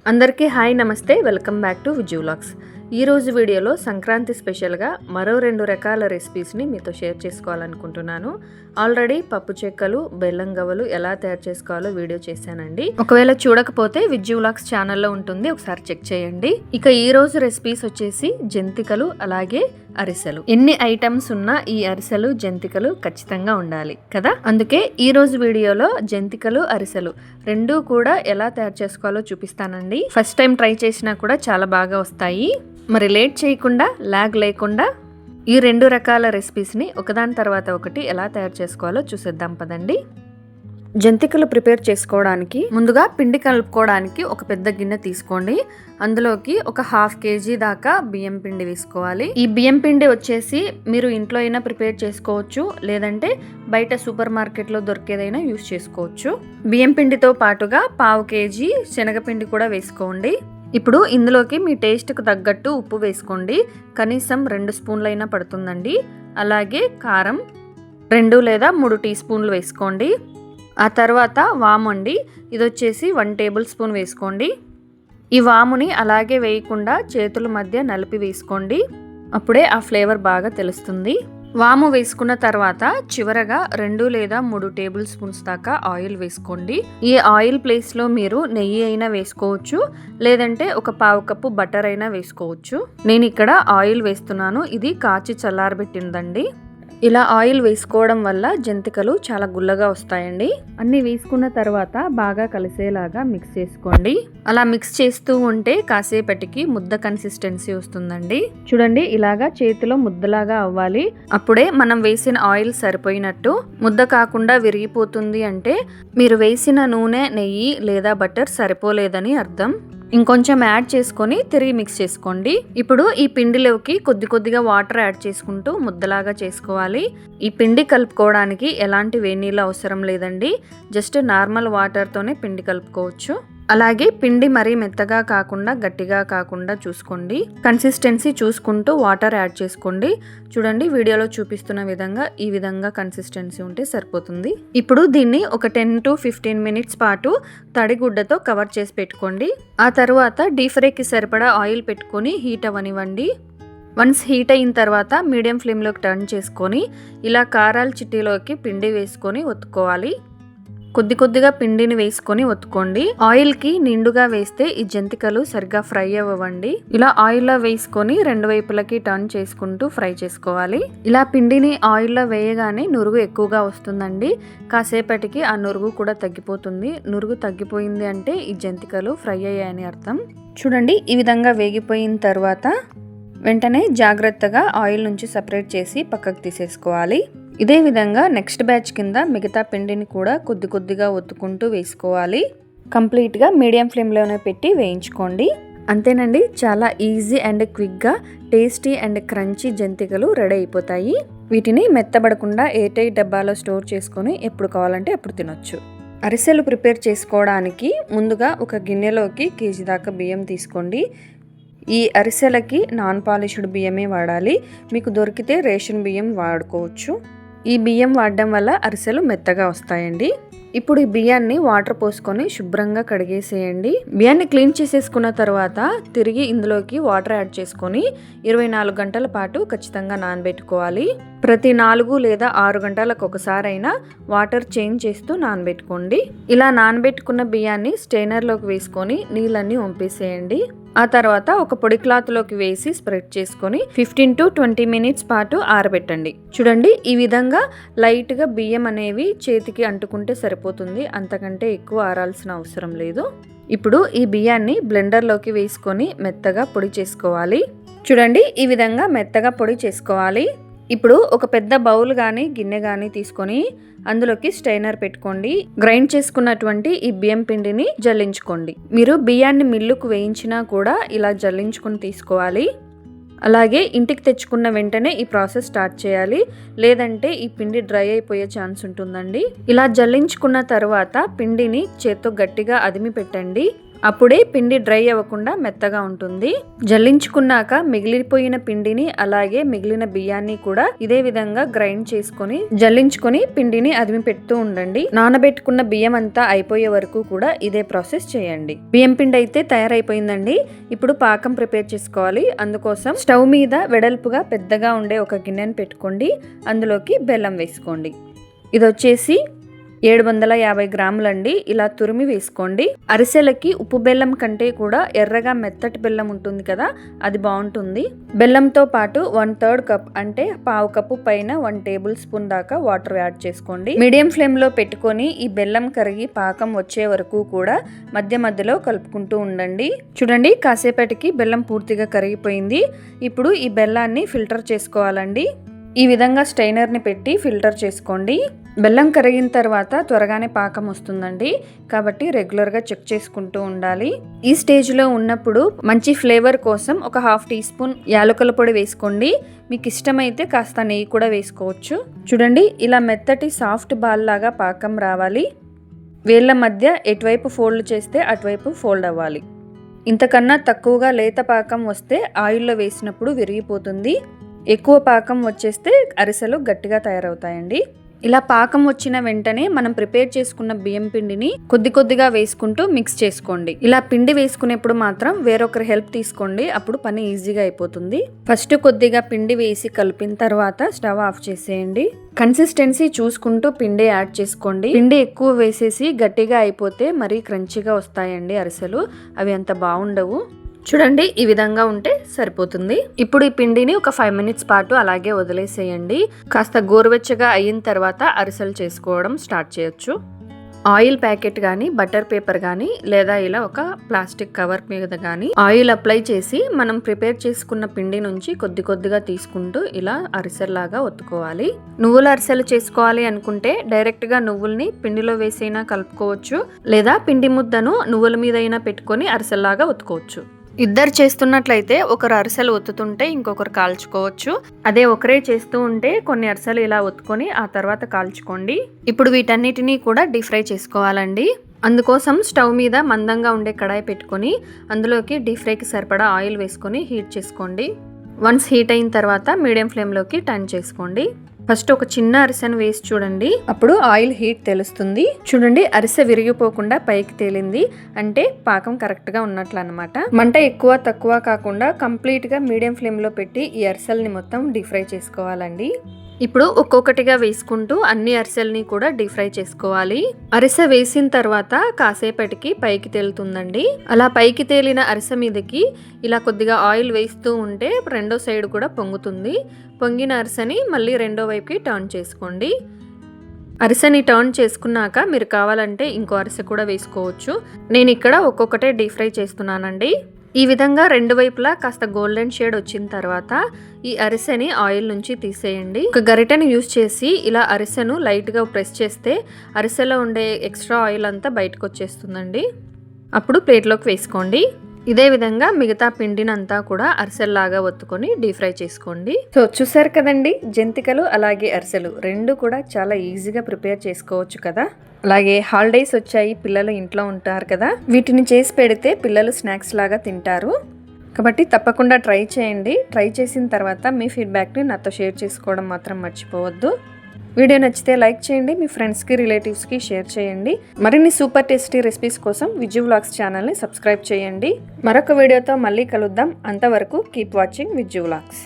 అందరికీ హాయ్ నమస్తే, welcome back to Vijay vlogs. ఈరోజు వీడియోలో సంక్రాంతి స్పెషల్గా మరో 2 రకాల రెసిపీస్ని మీతో షేర్ చేసుకోవాలనుకుంటున్నాను. ఆల్రెడీ పప్పు చెక్కలు, బెల్లం గవ్వలు ఎలా తయారు చేసుకోవాలో వీడియో చేశానండి. ఒకవేళ చూడకపోతే విజయ్ వ్లాగ్స్ ఛానల్లో ఉంటుంది, ఒకసారి చెక్ చేయండి. ఇక ఈ రోజు రెసిపీస్ వచ్చేసి జంతికలు, అలాగే అరిసెలు. ఎన్ని ఐటమ్స్ ఉన్నా ఈ అరిసెలు, జంతికలు ఖచ్చితంగా ఉండాలి కదా. అందుకే ఈ రోజు వీడియోలో జంతికలు, అరిసెలు రెండూ కూడా ఎలా తయారు చేసుకోవాలో చూపిస్తానండి. ఫస్ట్ టైం ట్రై చేసినా కూడా చాలా బాగా వస్తాయి. మరి లేట్ చేయకుండా, లాగ్ లేకుండా ఈ 2 రకాల రెసిపీస్ని ఒకదాని తర్వాత ఒకటి ఎలా తయారు చేసుకోవాలో చూసేద్దాం పదండి. జంతికలు ప్రిపేర్ చేసుకోవడానికి ముందుగా పిండి కలుపుకోవడానికి ఒక పెద్ద గిన్నె తీసుకోండి. అందులోకి ఒక 1/2 kg దాకా బియ్యం పిండి వేసుకోవాలి. ఈ బియ్యం పిండి వచ్చేసి మీరు ఇంట్లో అయినా ప్రిపేర్ చేసుకోవచ్చు, లేదంటే బయట సూపర్ మార్కెట్లో దొరికేదైనా యూస్ చేసుకోవచ్చు. బియ్యం పిండితో పాటుగా 1/2 kg శనగపిండి కూడా వేసుకోండి. ఇప్పుడు ఇందులోకి మీ టేస్ట్కు తగ్గట్టు ఉప్పు వేసుకోండి. కనీసం 2 స్పూన్లైనా పడుతుందండి. అలాగే కారం 2 లేదా 3 టీ స్పూన్లు వేసుకోండి. ఆ తర్వాత వాము అండి, ఇది వచ్చేసి 1 టేబుల్ స్పూన్ వేసుకోండి. ఈ వాముని అలాగే వేయకుండా చేతుల మధ్య నలిపి వేసుకోండి, అప్పుడే ఆ ఫ్లేవర్ బాగా తెలుస్తుంది. వాము వేసుకున్న తర్వాత చివరగా 2 లేదా 3 టేబుల్ స్పూన్స్ దాకా ఆయిల్ వేసుకోండి. ఈ ఆయిల్ ప్లేస్లో మీరు నెయ్యి అయినా వేసుకోవచ్చు, లేదంటే ఒక 1/2 కప్పు బటర్ అయినా వేసుకోవచ్చు. నేను ఇక్కడ ఆయిల్ వేస్తున్నాను, ఇది కాచి చల్లారబెట్టిందండి. ఇలా ఆయిల్ వేసుకోవడం వల్ల జంతికలు చాలా గుల్లగా వస్తాయండి. అన్నీ వేసుకున్న తర్వాత బాగా కలిసేలాగా మిక్స్ చేసుకోండి. అలా మిక్స్ చేస్తూ ఉంటే కాసేపటికి ముద్ద కన్సిస్టెన్సీ వస్తుందండి. చూడండి, ఇలాగా చేతిలో ముద్దలాగా అవ్వాలి. అప్పుడే మనం వేసిన ఆయిల్ సరిపోయినట్టు. ముద్ద కాకుండా విరిగిపోతుంది అంటే మీరు వేసిన నూనె, నెయ్యి లేదా బటర్ సరిపోలేదని అర్థం. ఇంకొంచెం యాడ్ చేసుకొని తిరిగి మిక్స్ చేసుకోండి. ఇప్పుడు ఈ పిండిలోకి కొద్దిగా వాటర్ యాడ్ చేసుకుంటూ ముద్దలాగా చేసుకోవాలి. ఈ పిండి కలుపుకోవడానికి ఎలాంటి వేడినీళ్ళు అవసరం లేదండి, జస్ట్ నార్మల్ వాటర్తోనే పిండి కలుపుకోవచ్చు. అలాగే పిండి మరీ మెత్తగా కాకుండా గట్టిగా కాకుండా చూసుకోండి. కన్సిస్టెన్సీ చూసుకుంటూ వాటర్ యాడ్ చేసుకోండి. చూడండి, వీడియోలో చూపిస్తున్న విధంగా ఈ విధంగా కన్సిస్టెన్సీ ఉంటే సరిపోతుంది. ఇప్పుడు దీన్ని ఒక 10 to 15 మినిట్స్ పాటు తడిగుడ్డతో కవర్ చేసి పెట్టుకోండి. ఆ తర్వాత డీప్ ఫ్రైకి సరిపడా ఆయిల్ పెట్టుకొని హీట్ అవ్వనివ్వండి. వన్స్ హీట్ అయిన తర్వాత మీడియం ఫ్లేమ్లోకి టర్న్ చేసుకొని ఇలా కారాల చిట్టీలోకి పిండి వేసుకొని ఒత్తుకోవాలి. కొద్దిగా పిండిని వేసుకొని ఒత్తుకోండి. ఆయిల్కి నిండుగా వేస్తే ఈ జంతికలు సరిగ్గా ఫ్రై అవ్వండి. ఇలా ఆయిల్లో వేసుకొని 2 వైపులకి టర్న్ చేసుకుంటూ ఫ్రై చేసుకోవాలి. ఇలా పిండిని ఆయిల్లో వేయగానే నురుగు ఎక్కువగా వస్తుందండి. కాసేపటికి ఆ నురుగు కూడా తగ్గిపోతుంది. నురుగు తగ్గిపోయింది అంటే ఈ జంతికలు ఫ్రై అయ్యాయని అర్థం. చూడండి, ఈ విధంగా వేగిపోయిన తర్వాత వెంటనే జాగ్రత్తగా ఆయిల్ నుంచి సపరేట్ చేసి పక్కకు తీసేసుకోవాలి. ఇదే విధంగా నెక్స్ట్ బ్యాచ్ కింద మిగతా పిండిని కూడా కొద్దిగా ఒత్తుకుంటూ వేసుకోవాలి. కంప్లీట్గా మీడియం ఫ్లేమ్లోనే పెట్టి వేయించుకోండి. అంతేనండి, చాలా ఈజీ అండ్ క్విక్గా టేస్టీ అండ్ క్రంచీ జంతికలు రెడీ అయిపోతాయి. వీటిని మెత్తబడకుండా ఎయిర్ టైట్ డబ్బాలో స్టోర్ చేసుకొని ఎప్పుడు కావాలంటే అప్పుడు తినొచ్చు. అరిసెలు ప్రిపేర్ చేసుకోవడానికి ముందుగా ఒక గిన్నెలోకి 1 kg దాకా బియ్యం తీసుకోండి. ఈ అరిసెలకి నాన్ పాలిష్డ్ బియ్యమే వాడాలి. మీకు దొరికితే రేషన్ బియ్యం వాడుకోవచ్చు. ఈ బియ్యం వాడడం వల్ల అరిసెలు మెత్తగా వస్తాయండి. ఇప్పుడు ఈ బియ్యాన్ని వాటర్ పోసుకొని శుభ్రంగా కడిగేసేయండి. బియ్యాన్ని క్లీన్ చేసేసుకున్న తర్వాత తిరిగి ఇందులోకి వాటర్ యాడ్ చేసుకొని 24 గంటల పాటు ఖచ్చితంగా నానబెట్టుకోవాలి. ప్రతి 4 లేదా 6 గంటలకు ఒకసారైనా వాటర్ చేంజ్ చేస్తూ నానబెట్టుకోండి. ఇలా నానబెట్టుకున్న బియ్యాన్ని స్టెయినర్లోకి వేసుకొని నీళ్ళన్నీ వంపేసేయండి. ఆ తర్వాత ఒక పొడి క్లాత్లోకి వేసి స్ప్రెడ్ చేసుకొని 15 to 20 మినిట్స్ పాటు ఆరబెట్టండి. చూడండి, ఈ విధంగా లైట్గా బియ్యం అనేవి చేతికి అంటుకుంటే సరిపోతుంది, అంతకంటే ఎక్కువ ఆరాల్సిన అవసరం లేదు. ఇప్పుడు ఈ బియ్యాన్ని బ్లెండర్లోకి వేసుకొని మెత్తగా పొడి చేసుకోవాలి. చూడండి, ఈ విధంగా మెత్తగా పొడి చేసుకోవాలి. ఇప్పుడు ఒక పెద్ద బౌల్ కానీ గిన్నె కానీ తీసుకొని అందులోకి స్టెయినర్ పెట్టుకోండి. గ్రైండ్ చేసుకున్నటువంటి ఈ బియ్యం పిండిని జల్లించుకోండి. మీరు బియ్యాన్ని మిల్లుకు వేయించినా కూడా ఇలా జల్లించుకొని తీసుకోవాలి. అలాగే ఇంటికి తెచ్చుకున్న వెంటనే ఈ ప్రాసెస్ స్టార్ట్ చేయాలి, లేదంటే ఈ పిండి డ్రై అయిపోయే ఛాన్స్ ఉంటుందండి. ఇలా జల్లించుకున్న తర్వాత పిండిని చేత్తో గట్టిగా అదిమి పెట్టండి. అప్పుడే పిండి డ్రై అవ్వకుండా మెత్తగా ఉంటుంది. జల్లించుకున్నాక మిగిలిపోయిన పిండిని అలాగే మిగిలిన బియ్యాన్ని కూడా ఇదే విధంగా గ్రైండ్ చేసుకొని జల్లించుకొని పిండిని అదిమి పెడుతూ ఉండండి. నానబెట్టుకున్న బియ్యం అంతా అయిపోయే వరకు కూడా ఇదే ప్రాసెస్ చేయండి. బియ్యం పిండి అయితే తయారైపోయిందండి. ఇప్పుడు పాకం ప్రిపేర్ చేసుకోవాలి. అందుకోసం స్టవ్ మీద వెడల్పుగా పెద్దగా ఉండే ఒక గిన్నెను పెట్టుకోండి. అందులోకి బెల్లం వేసుకోండి. ఇది వచ్చేసి 750 గ్రాములండి. ఇలా తురిమి వేసుకోండి. అరిసెలకి ఉప్పు బెల్లం కంటే కూడా ఎర్రగా మెత్తటి బెల్లం ఉంటుంది కదా, అది బాగుంటుంది. బెల్లంతో పాటు 1/3 కప్ అంటే పావు కప్పు పైన 1 టేబుల్ స్పూన్ దాకా వాటర్ యాడ్ చేసుకోండి. మీడియం ఫ్లేమ్ లో పెట్టుకొని ఈ బెల్లం కరిగి పాకం వచ్చే వరకు కూడా మధ్య మధ్యలో కలుపుకుంటూ ఉండండి. చూడండి, కాసేపటికి బెల్లం పూర్తిగా కరిగిపోయింది. ఇప్పుడు ఈ బెల్లాన్ని ఫిల్టర్ చేసుకోవాలండి. ఈ విధంగా స్ట్రైనర్ని పెట్టి ఫిల్టర్ చేసుకోండి. బెల్లం కరిగిన తర్వాత త్వరగానే పాకం వస్తుందండి, కాబట్టి రెగ్యులర్గా చెక్ చేసుకుంటూ ఉండాలి. ఈ స్టేజ్లో ఉన్నప్పుడు మంచి ఫ్లేవర్ కోసం ఒక 1/2 టీ స్పూన్ యాలకుల పొడి వేసుకోండి. మీకు ఇష్టమైతే కాస్త నెయ్యి కూడా వేసుకోవచ్చు. చూడండి, ఇలా మెత్తటి సాఫ్ట్ బాల్ లాగా పాకం రావాలి. వేళ్ళ మధ్య ఎటువైపు ఫోల్డ్ చేస్తే అటువైపు ఫోల్డ్ అవ్వాలి. ఇంతకన్నా తక్కువగా లేత పాకం వస్తే ఆయిల్లో వేసినప్పుడు విరిగిపోతుంది. ఎక్కువ పాకం వచ్చేస్తే అరిసెలు గట్టిగా తయారవుతాయండి. ఇలా పాకం వచ్చిన వెంటనే మనం ప్రిపేర్ చేసుకున్న బియ్యం పిండిని కొద్ది కొద్దిగా వేసుకుంటూ మిక్స్ చేసుకోండి. ఇలా పిండి వేసుకునేప్పుడు మాత్రం వేరొకరి హెల్ప్ తీసుకోండి, అప్పుడు పని ఈజీగా అయిపోతుంది. ఫస్ట్ కొద్దిగా పిండి వేసి కలిపిన తర్వాత స్టవ్ ఆఫ్ చేసేయండి. కన్సిస్టెన్సీ చూసుకుంటూ పిండి యాడ్ చేసుకోండి. పిండి ఎక్కువ వేసేసి గట్టిగా అయిపోతే మరీ క్రంచీగా వస్తాయండి అరిసెలు, అవి అంత బాగుండవు. చూడండి, ఈ విధంగా ఉంటే సరిపోతుంది. ఇప్పుడు ఈ పిండిని ఒక 5 మినిట్స్ పాటు అలాగే వదిలేసేయండి. కాస్త గోరువెచ్చగా అయిన తర్వాత అరిసెలు చేసుకోవడం స్టార్ట్ చేయొచ్చు. ఆయిల్ ప్యాకెట్ కానీ బటర్ పేపర్ కానీ లేదా ఇలా ఒక ప్లాస్టిక్ కవర్ మీద కానీ ఆయిల్ అప్లై చేసి మనం ప్రిపేర్ చేసుకున్న పిండి నుంచి కొద్ది కొద్దిగా తీసుకుంటూ ఇలా అరిసెల్లాగా ఒత్తుకోవాలి. నువ్వుల అరిసెలు చేసుకోవాలి అనుకుంటే డైరెక్ట్గా నువ్వుల్ని పిండిలో వేసైనా కలుపుకోవచ్చు, లేదా పిండి ముద్దను నువ్వుల మీద అయినా పెట్టుకొని అరిసెల్లాగా ఒత్తుకోవచ్చు. ఇద్దరు చేస్తున్నట్లయితే ఒకరు అరిసెలు ఒత్తుతుంటే ఇంకొకరు కాల్చుకోవచ్చు. అదే ఒకరే చేస్తూ ఉంటే కొన్ని అరిసెలు ఇలా ఒత్తుకొని ఆ తర్వాత కాల్చుకోండి. ఇప్పుడు వీటన్నిటినీ కూడా డీప్ ఫ్రై చేసుకోవాలండి. అందుకోసం స్టవ్ మీద మందంగా ఉండే కడాయి పెట్టుకొని అందులోకి డీప్ ఫ్రైకి సరిపడా ఆయిల్ వేసుకొని హీట్ చేసుకోండి. వన్స్ హీట్ అయిన తర్వాత మీడియం ఫ్లేమ్లోకి టర్న్ చేసుకోండి. ఫస్ట్ ఒక చిన్న అరిసెను వేసి చూడండి, అప్పుడు ఆయిల్ హీట్ తెలుస్తుంది. చూడండి, అరిసె విరిగిపోకుండా పైకి తేలింది అంటే పాకం కరెక్ట్గా ఉన్నట్లు అనమాట. మంట ఎక్కువ తక్కువ కాకుండా కంప్లీట్గా మీడియం ఫ్లేమ్లో పెట్టి ఈ అరిసెల్ని మొత్తం డీప్ ఫ్రై చేసుకోవాలండి. ఇప్పుడు ఒక్కొక్కటిగా వేసుకుంటూ అన్ని అరిసెల్ని కూడా డీప్ ఫ్రై చేసుకోవాలి. అరిసె వేసిన తర్వాత కాసేపటికి పైకి తేలుతుందండి. అలా పైకి తేలిన అరిసె మీదకి ఇలా కొద్దిగా ఆయిల్ వేస్తూ ఉంటే రెండో సైడ్ కూడా పొంగుతుంది. పొంగిన అరిసెని మళ్ళీ రెండో వైపుకి టర్న్ చేసుకోండి. అరిసెని టర్న్ చేసుకున్నాక మీరు కావాలంటే ఇంకో అరిసె కూడా వేసుకోవచ్చు. నేను ఇక్కడ ఒక్కొక్కటే డీప్ ఫ్రై చేస్తున్నానండి. ఈ విధంగా రెండు వైపులా కాస్త గోల్డెన్ షేడ్ వచ్చిన తర్వాత ఈ అరిసెని ఆయిల్ నుంచి తీసేయండి. ఒక గరిటెని యూజ్ చేసి ఇలా అరిసెను లైట్గా ప్రెస్ చేస్తే అరిసెలో ఉండే ఎక్స్ట్రా ఆయిల్ అంతా బయటకు వచ్చేస్తుందండి. అప్పుడు ప్లేట్లోకి వేసుకోండి. ఇదే విధంగా మిగతా పిండినంతా కూడా అరిసెల్లాగా ఒత్తుకొని డీప్ ఫ్రై చేసుకోండి. సో చూసారు కదండి, జంతికలు అలాగే అరిసెలు రెండు కూడా చాలా ఈజీగా ప్రిపేర్ చేసుకోవచ్చు కదా. అలాగే హాలిడేస్ వచ్చాయి, పిల్లలు ఇంట్లో ఉంటారు కదా, వీటిని చేసి పెడితే పిల్లలు స్నాక్స్ లాగా తింటారు. కాబట్టి తప్పకుండా ట్రై చేయండి. ట్రై చేసిన తర్వాత మీ ఫీడ్బ్యాక్ని నాతో షేర్ చేసుకోవడం మాత్రం మర్చిపోవద్దు. వీడియో నచ్చితే లైక్ చేయండి, మీ ఫ్రెండ్స్కి రిలేటివ్స్కి షేర్ చేయండి. మరిన్ని సూపర్ టేస్టీ రెసిపీస్ కోసం విజు వ్లాగ్స్ ఛానల్ని సబ్స్క్రైబ్ చేయండి. మరొక వీడియోతో మళ్ళీ కలుద్దాం. అంతవరకు కీప్ వాచింగ్ విజు వ్లాగ్స్.